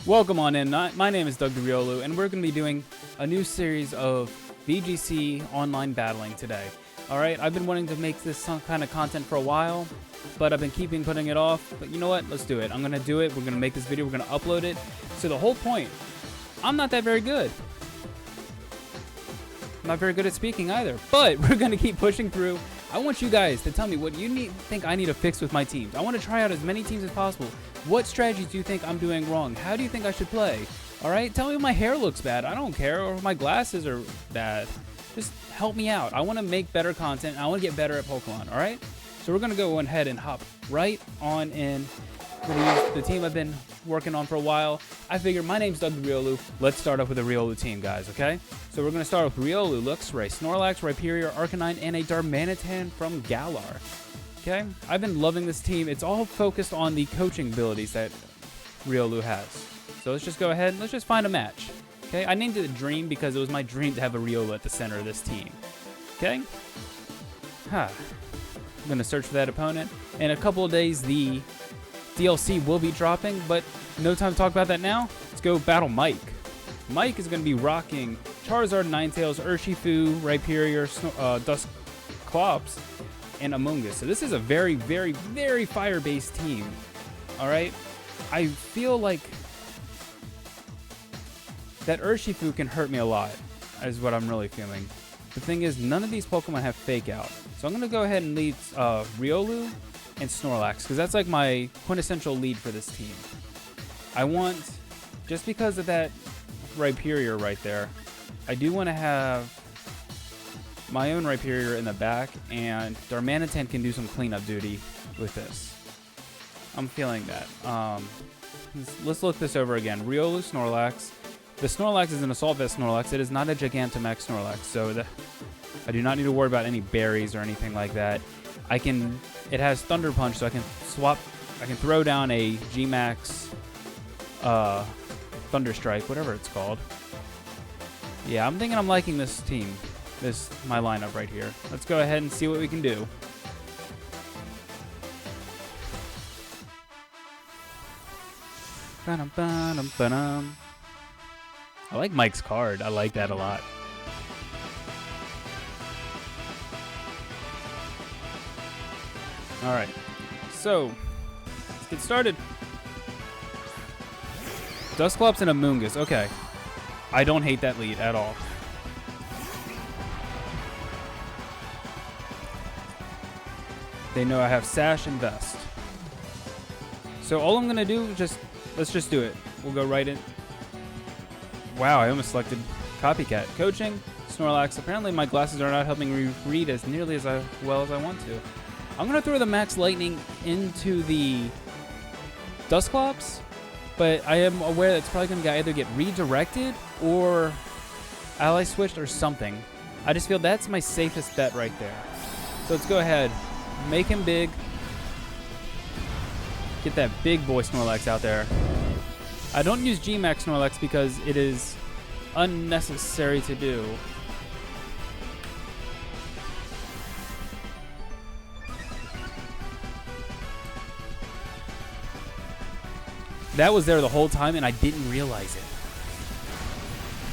Welcome on in. My name is Doug the Riolu, and we're going to be doing a new series of VGC online battling today. Alright, I've been wanting to make this some kind of content for a while, but I've been putting it off. But you know what? Let's do it. I'm going to do it. We're going to make this video. We're going to upload it. So the whole point, I'm not that very good. I'm not very good at speaking either, but we're going to keep pushing through. I want you guys to tell me what you think I need to fix with my teams. I want to try out as many teams as possible. What strategies do you think I'm doing wrong? How do you think I should play? Alright, tell me if my hair looks bad. I don't care. Or if my glasses are bad. Just help me out. I want to make better content. I want to get better at Pokemon. Alright? So we're going to go ahead and hop right on in. We're going to use the team I've been working on for a while. I figured my name's Doug the Riolu. Let's start off with a Riolu team, guys, okay? So we're going to start with Riolu, Luxray, Snorlax, Rhyperior, Arcanine, and a Darmanitan from Galar. Okay? I've been loving this team. It's all focused on the coaching abilities that Riolu has. So let's just go ahead and let's just find a match. Okay? I named it Dream because it was my dream to have a Riolu at the center of this team. Okay? I'm going to search for that opponent. In a couple of days, the DLC will be dropping, but no time to talk about that now. Let's go battle Mike. Mike is going to be rocking Charizard, Ninetales, Urshifu, Rhyperior, Dusclops, and Amoonguss. So this is a very, very, very fire-based team. Alright? I feel like that Urshifu can hurt me a lot, is what I'm really feeling. The thing is, none of these Pokemon have Fake Out. So I'm going to go ahead and lead Riolu and Snorlax, because that's like my quintessential lead for this team. I want, just because of that Rhyperior right there, I do want to have my own Rhyperior in the back, and Darmanitan can do some cleanup duty with this. I'm feeling that. Let's look this over again. Riolu, Snorlax. The Snorlax is an Assault Vest Snorlax. It is not a Gigantamax Snorlax, so I do not need to worry about any berries or anything like that. It has Thunder Punch, so I can throw down a G-Max Thunder Strike, whatever it's called. Yeah, I'm thinking I'm liking this team. My lineup right here. Let's go ahead and see what we can do. I like Mike's card. I like that a lot. Alright, so let's get started. Dusclops and Amoonguss. Okay. I don't hate that lead at all. They know I have Sash and Vest. So all I'm going to do is let's just do it. We'll go right in. Wow, I almost selected Copycat. Coaching, Snorlax. Apparently my glasses are not helping me read as nearly as well as I want to. I'm going to throw the Max Lightning into the Dusclops, but I am aware that it's probably going to either get redirected or ally switched or something. I just feel that's my safest bet right there. So let's go ahead. Make him big. Get that big boy Snorlax out there. I don't use G-Max Snorlax because it is unnecessary to do. That was there the whole time and I didn't realize it.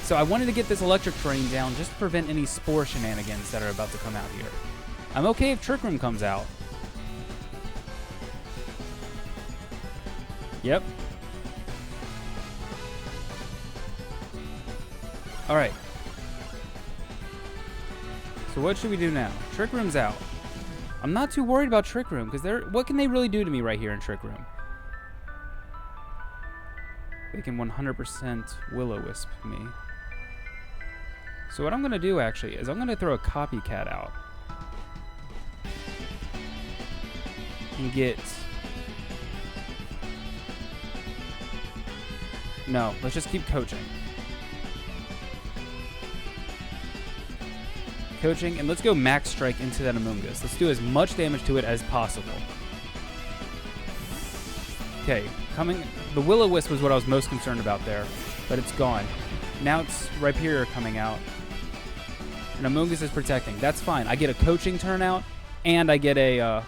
So I wanted to get this electric terrain down just to prevent any spore shenanigans that are about to come out here. I'm okay if Trick Room comes out. Yep. Alright. So what should we do now? Trick Room's out. I'm not too worried about Trick Room, because what can they really do to me right here in Trick Room? They can 100% Will-O-Wisp me. So what I'm going to do, actually, is I'm going to throw a Copycat out. And get... No, let's just keep coaching. Coaching, and let's go Max Strike into that Amoonguss. Let's do as much damage to it as possible. Okay, the Will-O-Wisp was what I was most concerned about there, but it's gone. Now it's Rhyperior coming out. And Amoonguss is protecting. That's fine. I get a coaching turnout, and I get a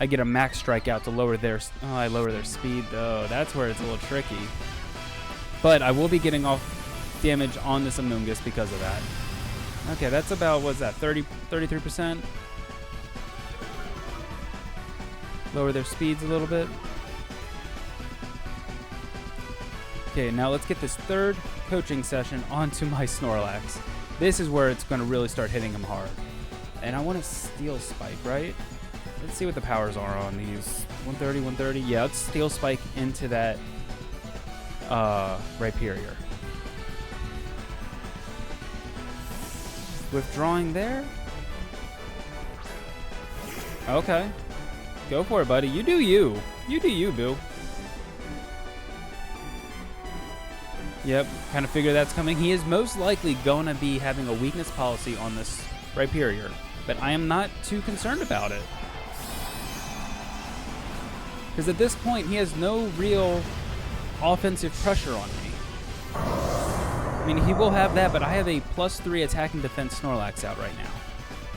I get a max strikeout to lower their... Oh, I lower their speed, though. That's where it's a little tricky. But I will be getting off damage on this Amoonguss because of that. Okay, that's about, what's that, 33%? Lower their speeds a little bit. Okay, now let's get this third coaching session onto my Snorlax. This is where it's going to really start hitting him hard. And I want to Steel Spike, right? Let's see what the powers are on these. 130, 130. Yeah, let's Steel Spike into that Rhyperior. Withdrawing there. Okay. Go for it, buddy. You do you. You do you, boo. Yep, kind of figure that's coming. He is most likely going to be having a weakness policy on this Rhyperior, but I am not too concerned about it. Because at this point, he has no real offensive pressure on me. I mean, he will have that, but I have a +3 attack and defense Snorlax out right now.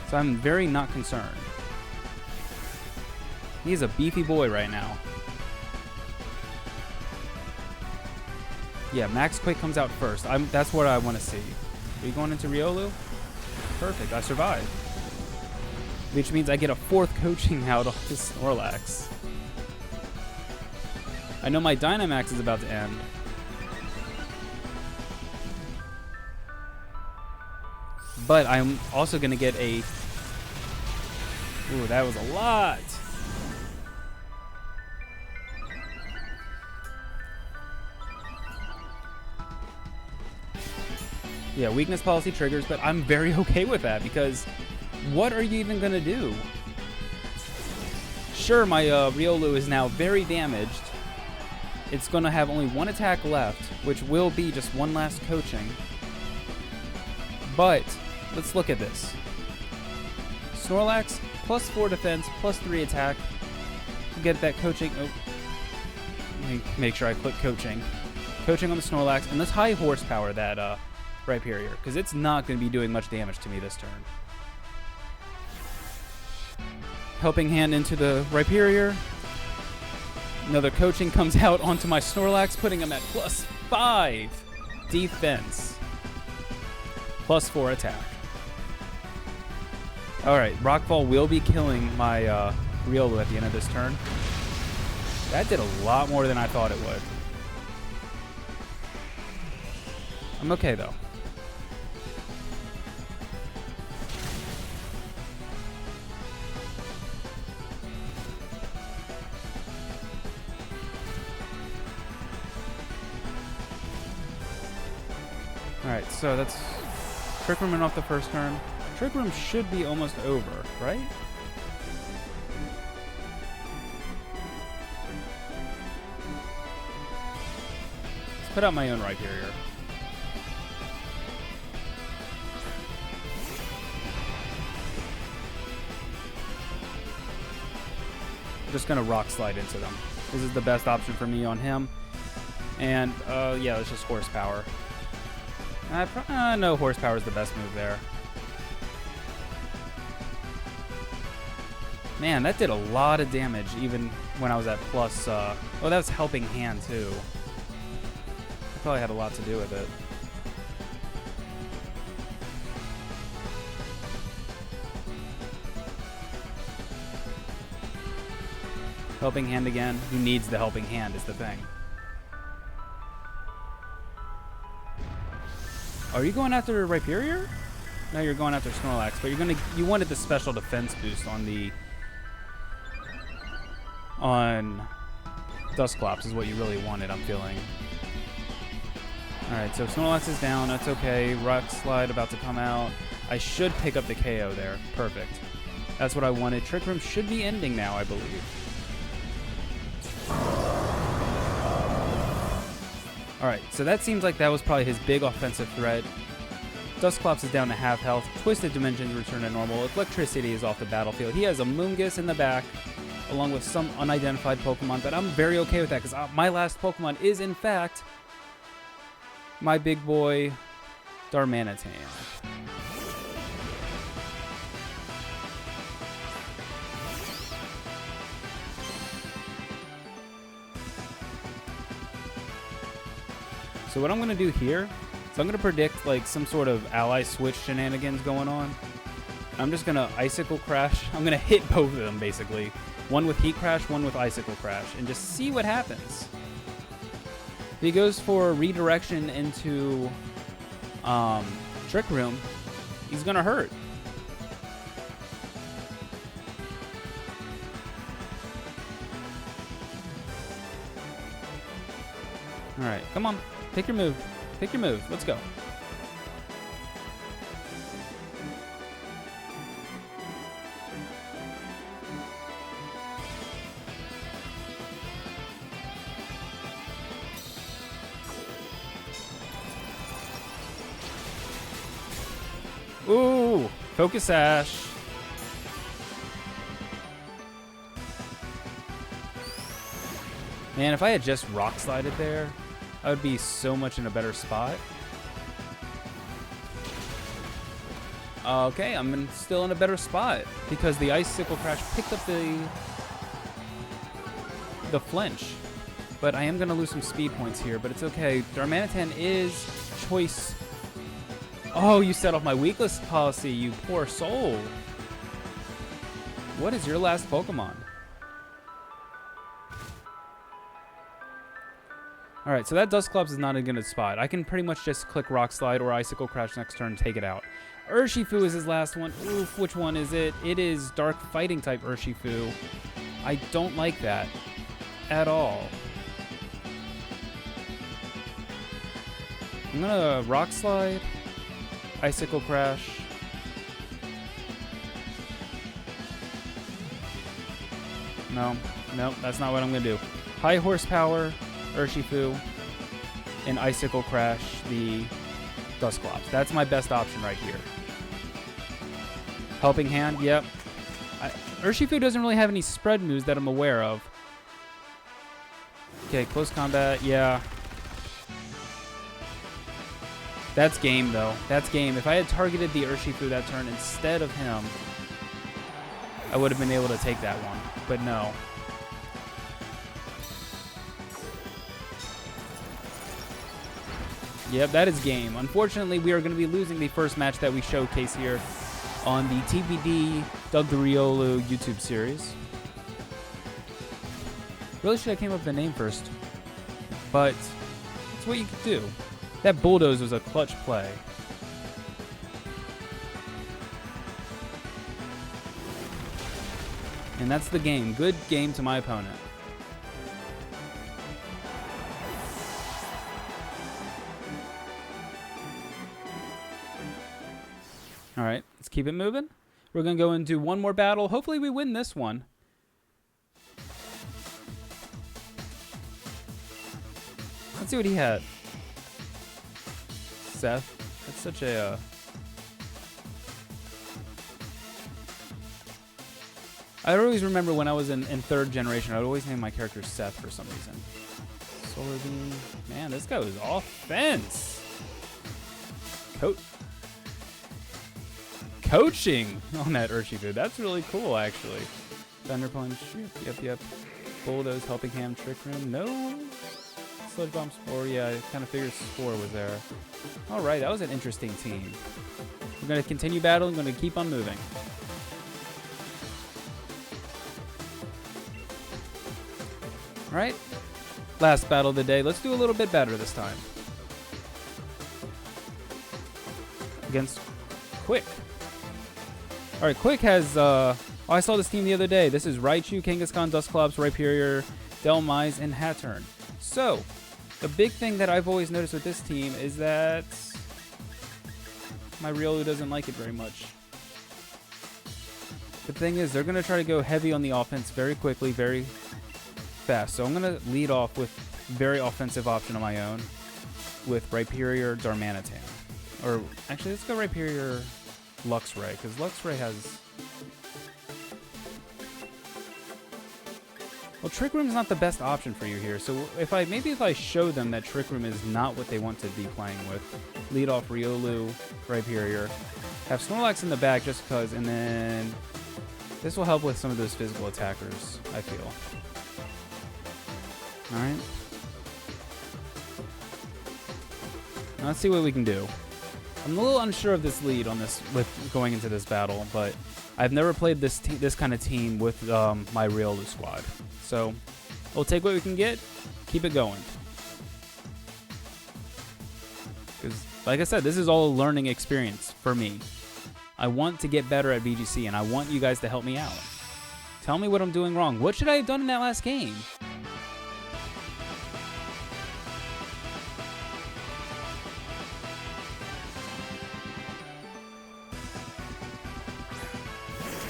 So I'm very not concerned. He is a beefy boy right now. Yeah, Max Quake comes out first. That's what I want to see. Are you going into Riolu? Perfect, I survived. Which means I get a 4th coaching out off this Snorlax. I know my Dynamax is about to end. But I'm also going to get a... Ooh, that was a lot. Yeah, weakness policy triggers, but I'm very okay with that because what are you even going to do? Sure, my Riolu is now very damaged. It's going to have only 1 attack left, which will be just 1 last coaching. But let's look at this. Snorlax, +4 defense, +3 attack. Get that coaching. Oh, let me make sure I click coaching. Coaching on the Snorlax, and let's high horsepower that Rhyperior, because it's not going to be doing much damage to me this turn. Helping hand into the Rhyperior. Another coaching comes out onto my Snorlax, putting him at +5 defense. +4 attack. Alright, Rockfall will be killing my Riolu at the end of this turn. That did a lot more than I thought it would. I'm okay though. Alright, so that's Trick Room off the first turn. Trick Room should be almost over, right? Let's put out my own Rhyperior. I'm just gonna Rock Slide into them. This is the best option for me on him. And yeah, let's just Horsepower. No, Horsepower is the best move there. Man, that did a lot of damage even when I was at plus... oh, that was Helping Hand, too. That probably had a lot to do with it. Helping Hand again. Who needs the Helping Hand is the thing. Are you going after Rhyperior? No, you're going after Snorlax, but you wanted the special defense boost on Dusclops is what you really wanted, I'm feeling. Alright, so Snorlax is down, that's okay. Rock Slide about to come out. I should pick up the KO there. Perfect. That's what I wanted. Trick Room should be ending now, I believe. Alright, so that seems like that was probably his big offensive threat. Dusclops is down to half health. Twisted Dimensions return to normal. Electricity is off the battlefield. He has a Amoonguss in the back, along with some unidentified Pokemon, but I'm very okay with that because my last Pokemon is, in fact, my big boy, Darmanitan. So what I'm going to do here is I'm going to predict like some sort of ally switch shenanigans going on. I'm just going to Icicle Crash. I'm going to hit both of them, basically. One with Heat Crash, one with Icicle Crash, and just see what happens. If he goes for redirection into Trick Room, he's going to hurt. All right, come on. Pick your move. Pick your move. Let's go. Ooh, Focus Sash. Man, if I had just Rock Slided there, I would be so much in a better spot. Okay, I'm still in a better spot because the Icicle Crash picked up the flinch. But I am going to lose some speed points here, but it's okay. Darmanitan is choice. Oh, you set off my weakless policy, you poor soul. What is your last Pokemon? Alright, so that Dusclops is not a good spot. I can pretty much just click Rock Slide or Icicle Crash next turn and take it out. Urshifu is his last one. Oof, which one is it? It is Dark Fighting type Urshifu. I don't like that at all. I'm gonna Rock Slide, Icicle Crash. No, that's not what I'm gonna do. High Horsepower, Urshifu, and Icicle Crash the Dusclops. That's my best option right here. Helping Hand, yep. Urshifu doesn't really have any spread moves that I'm aware of. Okay, close combat, yeah. That's game, though. That's game. If I had targeted the Urshifu that turn instead of him, I would have been able to take that one. But no. Yep, that is game. Unfortunately, we are going to be losing the first match that we showcase here on the TBD Doug the Riolu YouTube series. Really should have came up with the name first. But it's what you could do. That Bulldoze was a clutch play. And that's the game. Good game to my opponent. All right, let's keep it moving. We're going to go into one more battle. Hopefully we win this one. Let's see what he had. Seth. That's such a... I always remember when I was in third generation, I would always name my character Seth for some reason. Solar Beam. Man, this guy was offense. Coaching on that Urshifu. That's really cool, actually. Thunder Punch. Yep. Bulldoze, Helping Hand, Trick Room. No. Sludge Bomb, Spore. Yeah, I kind of figured Spore was there. All right, that was an interesting team. We're going to continue battling. We're going to keep on moving. All right. Last battle of the day. Let's do a little bit better this time. Against Quick. All right, Quick has... I saw this team the other day. This is Raichu, Kangaskhan, Dusclops, Rhyperior, Delmise, and Hattern. So, the big thing that I've always noticed with this team is that my Riolu doesn't like it very much. The thing is, they're going to try to go heavy on the offense very quickly, very fast. So I'm going to lead off with very offensive option on my own with Rhyperior, Darmanitan. Or, actually, let's go Rhyperior, Luxray, because Luxray has... Well, Trick Room is not the best option for you here. So if I show them that Trick Room is not what they want to be playing with, lead off Riolu, Rhyperior, have Snorlax in the back just because, and then this will help with some of those physical attackers, I feel. All right. Let's see what we can do. I'm a little unsure of this lead on this with going into this battle, but I've never played this kind of team with my Riolu squad. So we'll take what we can get, keep it going. Because, like I said, this is all a learning experience for me. I want to get better at VGC, and I want you guys to help me out. Tell me what I'm doing wrong. What should I have done in that last game?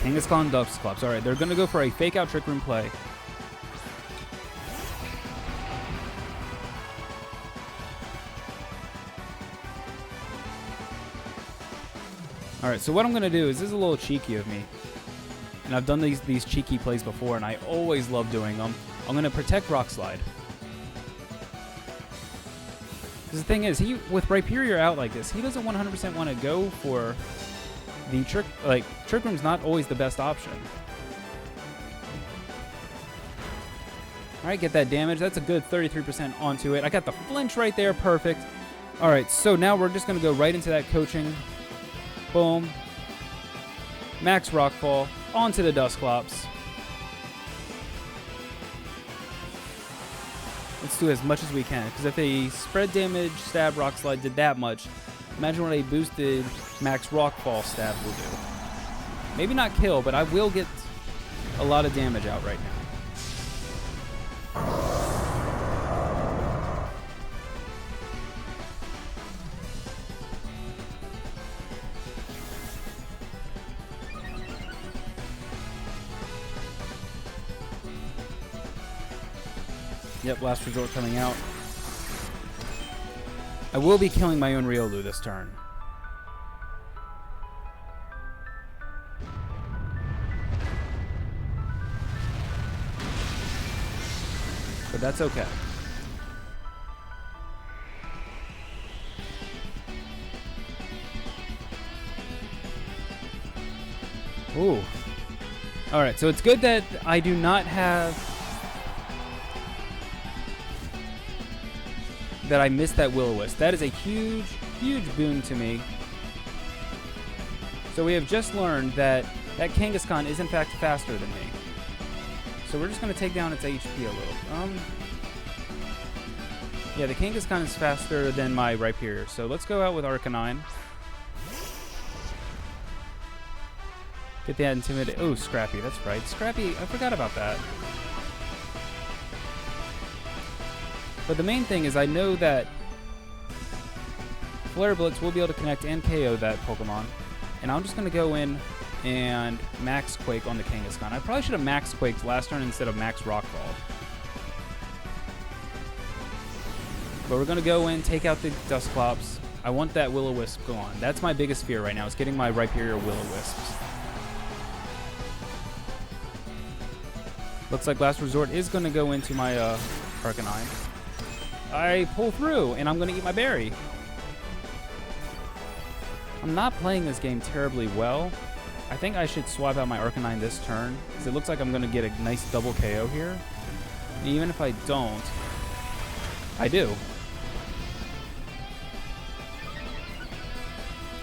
Kangaskhan Dusclops. Alright, they're going to go for a fake out Trick Room play. Alright, so what I'm going to do is, this is a little cheeky of me. And I've done these cheeky plays before, and I always love doing them. I'm going to protect Rock Slide. Because the thing is, with Rhyperior out like this, he doesn't 100% want to go for the Trick Room's not always the best option. Alright, get that damage. That's a good 33% onto it. I got the flinch right there. Perfect. Alright, so now we're just going to go right into that coaching. Boom. Max Rockfall. Onto the Dusclops. Let's do as much as we can. Because if a spread damage stab Rock Slide did that much, imagine what a boosted Max Rockfall stab will do. Maybe not kill, but I will get a lot of damage out right now. Yep, Last Resort coming out. I will be killing my own Riolu this turn. But that's okay. Ooh. Alright, so it's good that I do not have... that I missed that Will-O-Wisp. That is a huge, huge boon to me. So we have just learned that Kangaskhan is in fact faster than me. So we're just going to take down its HP a little. Yeah, the Kangaskhan is faster than my Rhyperior. So let's go out with Arcanine. Get that Intimidate. Oh, Scrappy. That's right. Scrappy, I forgot about that. But the main thing is I know that Flare Blitz will be able to connect and KO that Pokemon. And I'm just going to go in and Max Quake on the Kangaskhan. I probably should have Max Quaked last turn instead of Max Rockfall. But we're going to go in, take out the Dusclops. I want that Will-O-Wisp gone. That's my biggest fear right now, is getting my Rhyperior Will-O-Wisps. Looks like Last Resort is going to go into my Arcanine. I pull through, and I'm going to eat my berry. I'm not playing this game terribly well. I think I should swap out my Arcanine this turn, because it looks like I'm going to get a nice double KO here. And even if I don't, I do.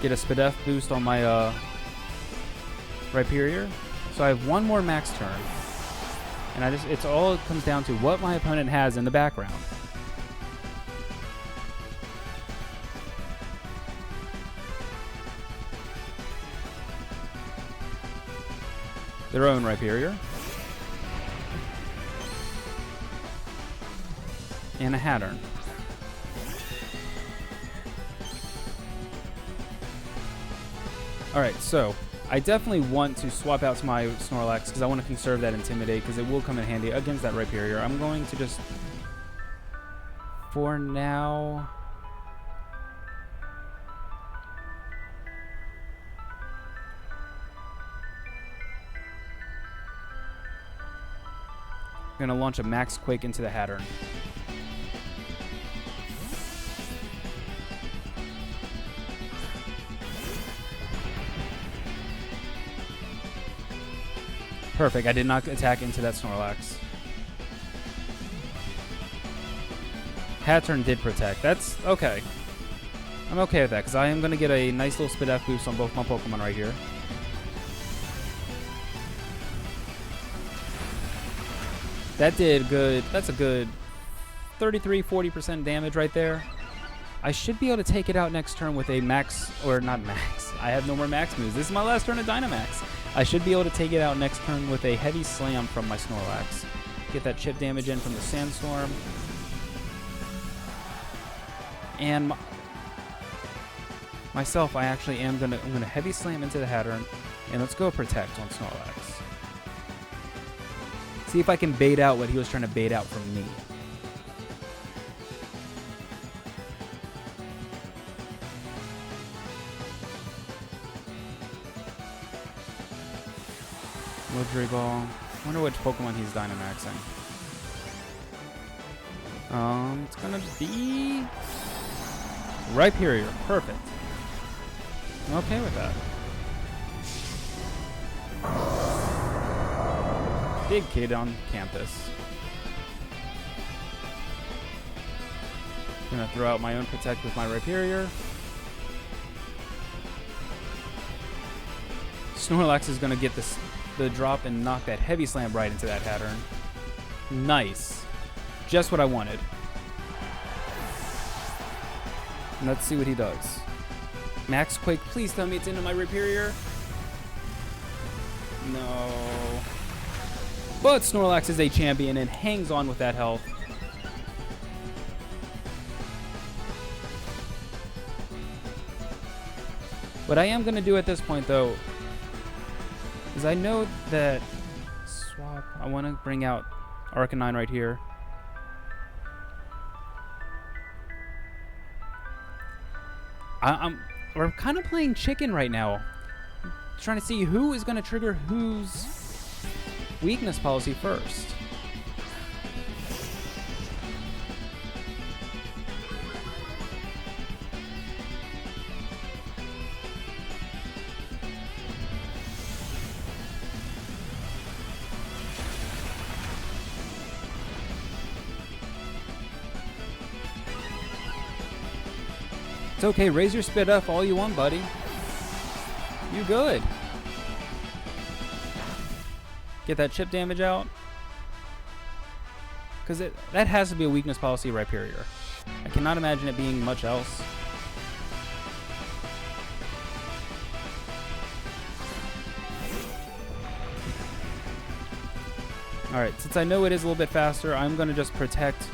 Get a Spadef boost on my Rhyperior. So I have one more max turn. And it's all it comes down to what my opponent has in the background. Their own Rhyperior. And a Hattern. Alright, so I definitely want to swap out to my Snorlax because I want to conserve that Intimidate because it will come in handy against that Rhyperior. I'm going to just, for now... I'm going to launch a Max Quake into the Hattern. Perfect, I did not attack into that Snorlax. Hattern did protect. That's okay. I'm okay with that, because I am going to get a nice little Spit F boost on both my Pokemon right here. That did good. That's a good 33-40% damage right there. I should be able to take it out next turn with a max, or not max. I have no more max moves. This is my last turn of Dynamax. I should be able to take it out next turn with a heavy slam from my Snorlax. Get that chip damage in from the Sandstorm. And myself, I actually am I'm gonna heavy slam into the Hattern, and let's go Protect on Snorlax. See if I can bait out what he was trying to bait out from me. Luxury Ball. Wonder which Pokemon he's Dynamaxing. It's gonna be Rhyperior. Perfect. I'm okay with that. Big kid on campus. Gonna throw out my own Protect with my Rhyperior. Snorlax is gonna get the drop and knock that heavy slam right into that Hattern. Nice. Just what I wanted. And let's see what he does. Max Quake, please tell me it's into my Rhyperior. No. But Snorlax is a champion and hangs on with that health. What I am going to do at this point, though, is I know that swap. I want to bring out Arcanine right here. We're kind of playing chicken right now. Trying to see who is going to trigger whose weakness policy first. It's okay, raise your Spit F all you want, buddy. You good. Get that chip damage out. Because that has to be a weakness policy Rhyperior. I cannot imagine it being much else. Alright, since I know it is a little bit faster, I'm going to just protect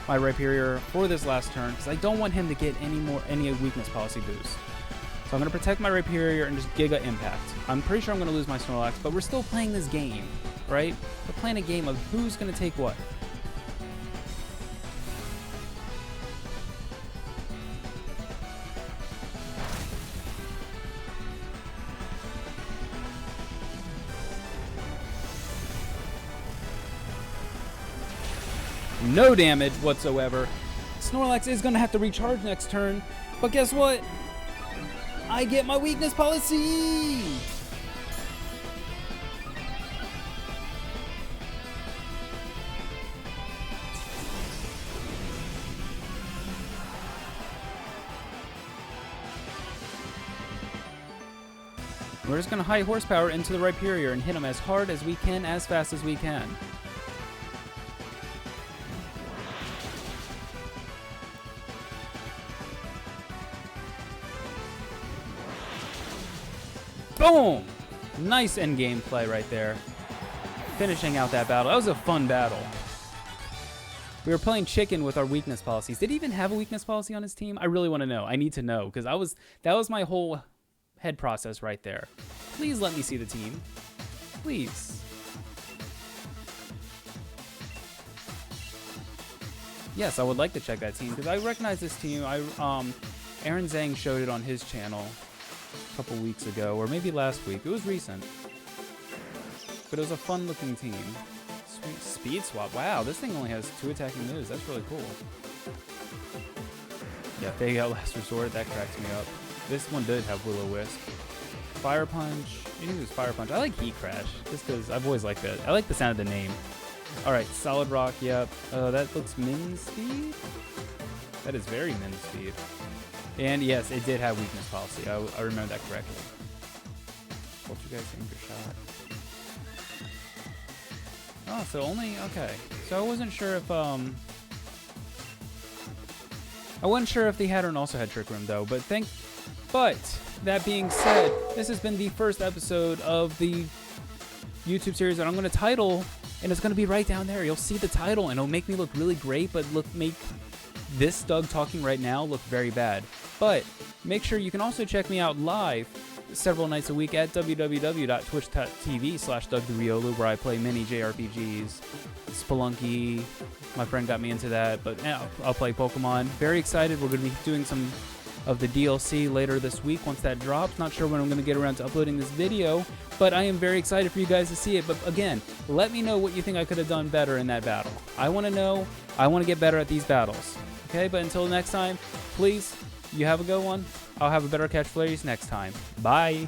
my Rhyperior for this last turn, because I don't want him to get any weakness policy boost. So I'm going to protect my Rhyperior and just Giga Impact. I'm pretty sure I'm going to lose my Snorlax, but we're still playing this game, right? We're playing a game of who's going to take what. No damage whatsoever. Snorlax is going to have to recharge next turn, but guess what? I get my weakness policy! We're just going to high horsepower into the Rhyperior and hit him as hard as we can, as fast as we can. Boom! Nice endgame play right there. Finishing out that battle. That was a fun battle. We were playing chicken with our weakness policies. Did he even have a weakness policy on his team? I really want to know. I need to know, because that was my whole head process right there. Please let me see the team. Please. Yes, I would like to check that team, because I recognize this team. Aaron Zhang showed it on his channel a couple weeks ago, or maybe last week. It was recent, but it was a fun looking team. Sweet speed swap. Wow, this thing only has 2 attacking moves. That's really cool. Yeah, Fake Out Last Resort. That cracks me up. This one did have Will-O-Wisp. Fire Punch. You can use Fire Punch. I like Heat Crash just because I've always liked that. I like the sound of the name. All right, Solid Rock. Yep. That looks min speed. That is very min speed. And yes, it did have weakness policy. I remember that correctly. Poltergeist anger shot. Oh, so only, okay. So I wasn't sure if the Hatteran also had Trick Room though, but that being said, this has been the first episode of the YouTube series that I'm going to title, and it's going to be right down there. You'll see the title, and it'll make me look really great, but make this Doug talking right now look very bad. But make sure you can also check me out live several nights a week at www.twitch.tv/DougTheRiolu, where I play mini JRPGs, Spelunky. My friend got me into that, but I'll play Pokemon. Very excited. We're going to be doing some of the DLC later this week once that drops. Not sure when I'm going to get around to uploading this video, but I am very excited for you guys to see it. But again, let me know what you think I could have done better in that battle. I want to know. I want to get better at these battles. Okay, but until next time, please, you have a good one. I'll have a better catchphrase next time. Bye.